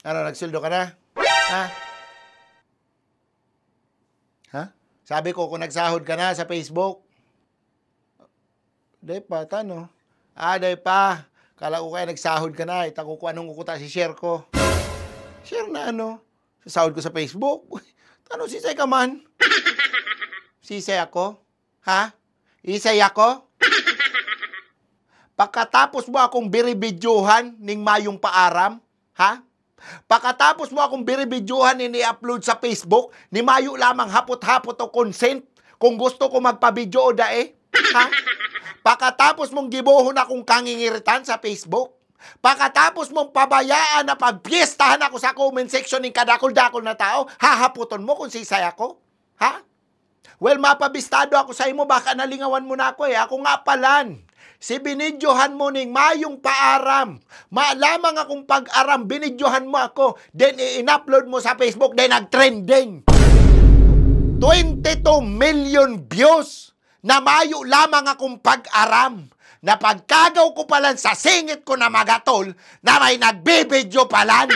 Ano, nagsildo ka na? Ha? Ha? Sabi ko kung nagsahod ka na sa Facebook. Day pa, tano? Day pa. Kala ko kaya nagsahod ka na. Ita ko kung anong kukuta si share ko. Share na ano? Sasahod ko sa Facebook. Tano, sisay ka man? Sisay ako? Ha? Isay ako? Pagkatapos mo akong biribidyohan ning mayong paaram, ha? Pagkatapos mo akong biribidyohan ini-upload sa Facebook, ni mayo lamang hapot-hapot o consent kung gusto ko magpabidyo o dae, ha? Pagkatapos mong gibohon akong kangingiritan sa Facebook, pagkatapos mong pabayaan na pagpiestahan ako sa comment section ng kadakol-dakol na tao, hahaputon mo kung sisay ako, ha? Well, mapabistado ako sa imo, baka nalingawan mo na ako eh. Ako nga palan. Si binidyohan mo ning mayong paaram. Maalamang akong pag-aram, binidyohan mo ako. Then, i-upload mo sa Facebook, then nag-trending. 22 million views na mayo lamang akong pag-aram. Na pagkagaw ko palan sa singit ko na magatol, na may nagbibidyo palan.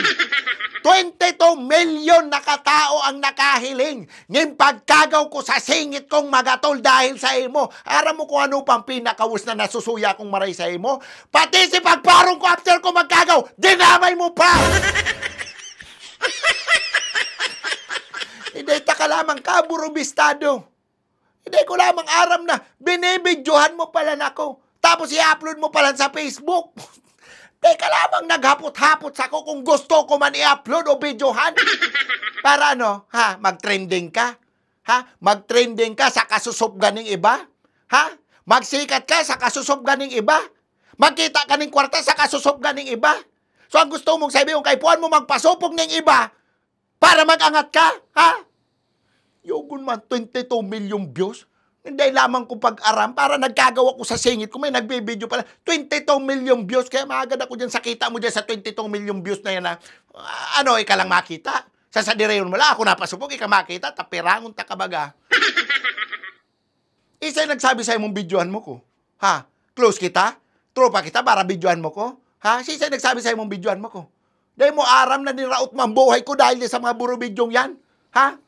22 million na katao ang nakahiling ng pagkagaw ko sa singit kong magatol dahil sa imo. Aram mo kung ano pang pinakawus na nasusuya kong maray sa imo? Pati si pagparong ko after ko magkagaw, dinamay mo pa! Hindi ka lamang kaburubistado. Hindi ko lamang aram na binibidyohan mo pala ako. Tapos i-upload mo pala sa Facebook. Teka lamang naghapot-hapot sa ko kung gusto ko man i-upload o videohan. Para ano, ha? Mag-trending ka? Ha? Mag-trending ka sa kasusubgan ng iba? Ha? Magsikat ka sa kasusubgan ng iba? Magkita ka ng kwarta sa kasusubgan ng iba? So ang gusto mong sabihin, kay puan mo magpasupog ng iba para mag-angat ka? Ha? Yogun man, 22 million views. Hindi lamang kung pag-aram para nagkagawa ko sa singit kung may nagbibideo pala. 22 million views. Kaya maagad ako dyan. Sakita mo dyan sa 22 million views na yan na ano, ika lang makita. Sa sadireyon mo lang, ako napasupog, ika makita. Tapirangon takabaga. Isa'y nagsabi sa'yo mong videohan mo ko. Ha? Close kita? Tropa kita para videohan mo ko? Ha? Isa'y nagsabi sa'yo mong videohan mo ko. Dahil mo aram na niraot mang buhay ko dahil sa mga buro bidyong yan. Ha?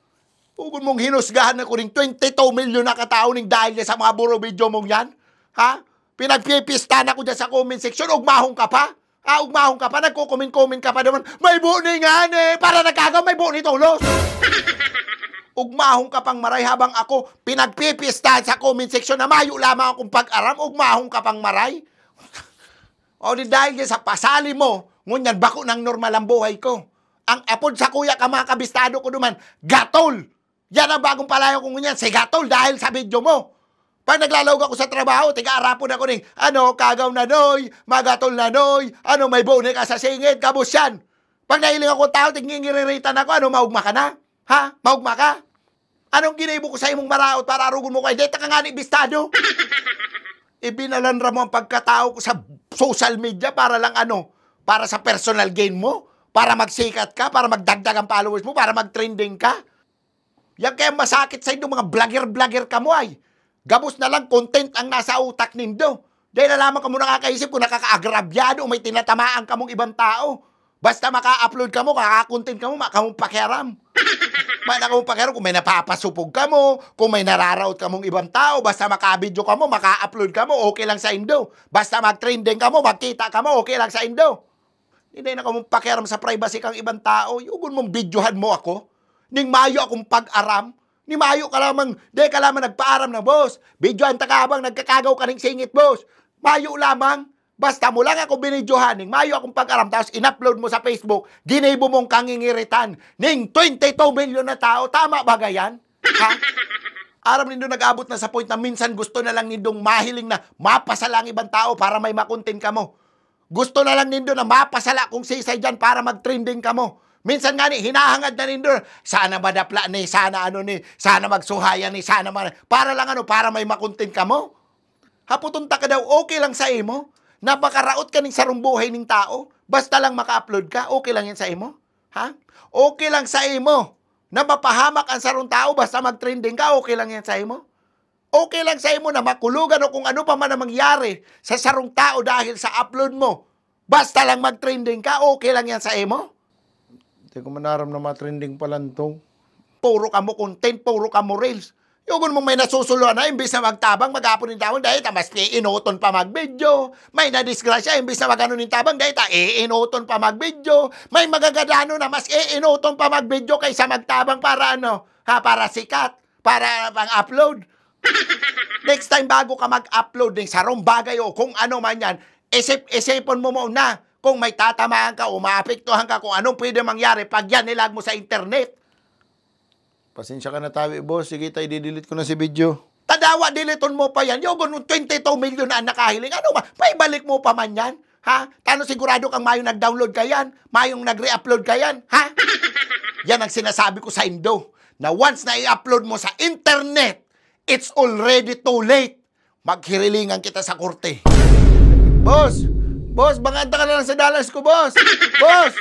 Huwag mong hinusgahan ako rin 22 million na katao ning dahil sa mga buro video mong yan. Ha? Pinagpipistan ako dyan sa comment section. Ugmahong ka pa? Ha? Ugmahong ka pa? Nagko-comment ka pa naman. May buo nga eh. Para nagkagaw, may buo ni Tolos. Ugmahong ka pang maray habang ako pinagpipistan sa comment section na mayo lamang akong pag-aram. Ugmahong ka pang maray. O di dahil sa pasali mo, ngunyan bako ng normal ang buhay ko. Ang apod sa kuya ka mga kabistado ko duman, gatol. Yan ang bagong palayo ko ngunyan, si gatol dahil sa video mo. Pag naglalawag ako sa trabaho, tiga-arapon ako ng, kagaw na noy, magatol na noy, may bone ka sa singit, kabos yan. Pag nahiling ako tao, tingingiriritan ako, maugma ka na? Ha? Maugma ka? Anong ginaibo ko sa imong maraot para arugon mo ko? Hindi, taka nga ni bistado. Ibinalanra mo ang pagkatao ko sa social media para lang para sa personal gain mo, para magsikat ka, para magdagdag ang followers mo, para mag-trending ka. Yan kaya masakit sa inyo, mga vlogger-vlogger ka mo ay. Gabos na lang content ang nasa utak nindo. Dahil na lamang ka mo nakakaisip kung nakaka-agrabyado o may tinatamaan ka mong ibang tao. Basta maka-upload ka mo, kaka-content ka mo, makamong pakiaram. Makamong pakiaram kung may napapasupog ka mo, kung may nararaot ka mong ibang tao, basta maka-video ka mo, maka-upload ka mo, okay lang sa indo. Basta mag-trending ka mo, magkita ka mo, okay lang sa indo. Hindi na ka mong pakiaram sa privacy kang ibang tao. Yung mong videohan mo ako. Ning mayo akong pag-aram, ni mayo ka lamang, di ka lamang nagpaaram na, boss. Videohan ta ka habang nagkakagaw ka ng singit, boss. Mayo lamang, basta mo lang ako binidyohan, ning mayo akong pag-aram, tapos in-upload mo sa Facebook, ginaibo mong kangingiritan, ning 22 million na tao, tama ba gayan? Ha? Aram nindo nag-abot na sa point na minsan gusto na lang nindong mahiling na mapasala ang ibang tao para may makontent ka mo. Gusto na lang nindo na mapasala kung sisay dyan para mag-trending ka mo. Minsan nga hinahangad na nindo, sana madapla ni, sana sana magsuhayan ni, sana para lang para may makontent ka mo. Haputunta ka daw, okay lang sa imo. Napakaraot ka ning sarong buhay ning tao. Basta lang maka-upload ka, okay lang yan sa imo. Ha? Okay lang sa imo. Na mapahamak ang sarong tao, basta mag-trending ka, okay lang yan sa imo. Okay lang sa imo na makulugan o kung ano pa man ang mangyari sa sarong tao dahil sa upload mo. Basta lang mag-trending ka, okay lang yan sa imo. Di ko manaram na matrending palantong. Puro ka mo content, puro ka mo reels. Yung mo may nasusuluan na, imbis na magtabang, mag-apon ng tabang, dahil mas iinuton pa mag-video. May nadisgrasya, imbis na mag-ano ng tabang, dahil iinuton pa mag-video. May magagadano na mas iinuton pa mag-video kaysa magtabang para ano, para sikat, para pang-upload. Next time bago ka mag-upload ng sarong bagay o kung ano man yan, isipon mo muna kung may tatamaan ka o maapektuhan ka kung anong pwede mangyari pag yan nilag mo sa internet. Pasensya ka na tabi, boss. Sige tayo, didelete ko na si video. Tadawa, deleton mo pa yan. Yung 22 million na nakahiling. Ano ba? Paibalik mo pa man yan? Ha? Tano sigurado kang mayong nag-download ka yan? Mayong nag-re-upload ka yan? Ha? Yan ang sinasabi ko sa Indo. Na once na i-upload mo sa internet, it's already too late. Maghirilingan kita sa korte. Boss! Boss, banganta ka na lang sa dollars ko, boss! Boss!